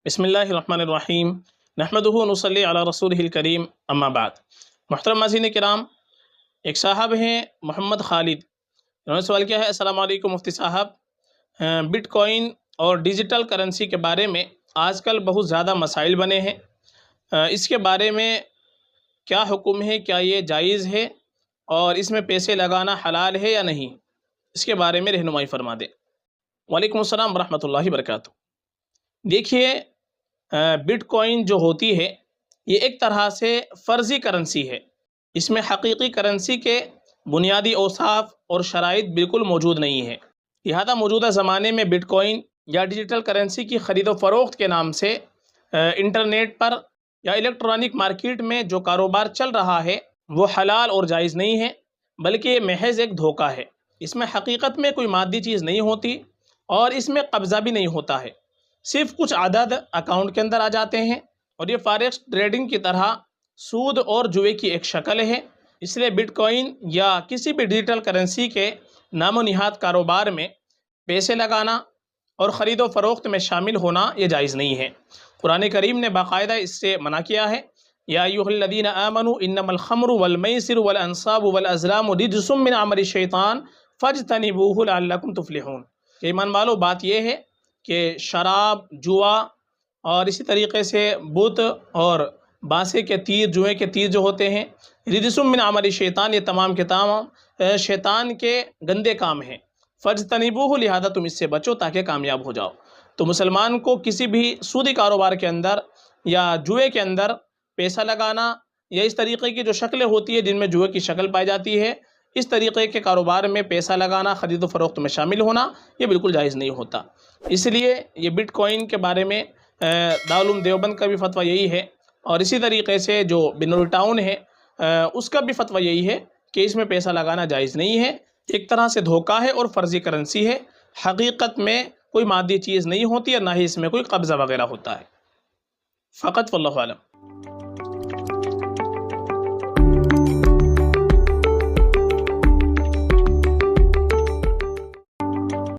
بسم اللہ الرحمن الرحیم نحمدہ ونصلی علی رسولہ الکریم اما بعد۔ محترم ناظرین کرام، ایک صاحب ہیں محمد خالد، انہوں نے سوال کیا ہے: السلام علیکم مفتی صاحب، بٹ کوئن اور ڈیجیٹل کرنسی کے بارے میں آج کل بہت زیادہ مسائل بنے ہیں، اس کے بارے میں کیا حکم ہے؟ کیا یہ جائز ہے اور اس میں پیسے لگانا حلال ہے یا نہیں؟ اس کے بارے میں رہنمائی فرما دیں۔ وعلیکم السلام ورحمۃ اللہ وبرکاتہ۔ دیکھیے، بٹ کوئن جو ہوتی ہے یہ ایک طرح سے فرضی کرنسی ہے، اس میں حقیقی کرنسی کے بنیادی اوصاف اور شرائط بالکل موجود نہیں ہے، لہذا موجودہ زمانے میں بٹ کوئن یا ڈیجیٹل کرنسی کی خرید و فروخت کے نام سے انٹرنیٹ پر یا الیکٹرانک مارکیٹ میں جو کاروبار چل رہا ہے وہ حلال اور جائز نہیں ہے، بلکہ یہ محض ایک دھوکہ ہے۔ اس میں حقیقت میں کوئی مادی چیز نہیں ہوتی اور اس میں قبضہ بھی نہیں ہوتا ہے، صرف کچھ عدد اکاؤنٹ کے اندر آ جاتے ہیں، اور یہ فارکس ٹریڈنگ کی طرح سود اور جوئے کی ایک شکل ہے۔ اس لیے بٹ کوئن یا کسی بھی ڈیجیٹل کرنسی کے نام و نہاد کاروبار میں پیسے لگانا اور خرید و فروخت میں شامل ہونا یہ جائز نہیں ہے۔ قرآن کریم نے باقاعدہ اس سے منع کیا ہے: یا ایھا الذین آمنوا انما الخمر والمیسر والانصاب والازلام رجس من عمل الشیطان فاجتنبوہ لعلکم تفلحون۔ کہ ایمان والو، بات یہ ہے کہ شراب، جوا اور اسی طریقے سے بت اور بانسے کے تیر، جوئے کے تیر جو ہوتے ہیں، رجس من عمل شیطان، یہ تمام کے تمام شیطان کے گندے کام ہیں۔ فاجتنبوہ، لہذا تم اس سے بچو تاکہ کامیاب ہو جاؤ۔ تو مسلمان کو کسی بھی سودی کاروبار کے اندر یا جوئے کے اندر پیسہ لگانا یا اس طریقے کی جو شکلیں ہوتی ہے جن میں جوئے کی شکل پائی جاتی ہے، اس طریقے کے کاروبار میں پیسہ لگانا، خرید و فروخت میں شامل ہونا، یہ بالکل جائز نہیں ہوتا۔ اس لیے یہ بٹ کوئن کے بارے میں دارالعلوم دیوبند کا بھی فتویٰ یہی ہے، اور اسی طریقے سے جو بنور ٹاؤن ہے اس کا بھی فتویٰ یہی ہے کہ اس میں پیسہ لگانا جائز نہیں ہے، ایک طرح سے دھوکہ ہے اور فرضی کرنسی ہے، حقیقت میں کوئی مادی چیز نہیں ہوتی اور نہ ہی اس میں کوئی قبضہ وغیرہ ہوتا ہے، فقط واللہ اعلم۔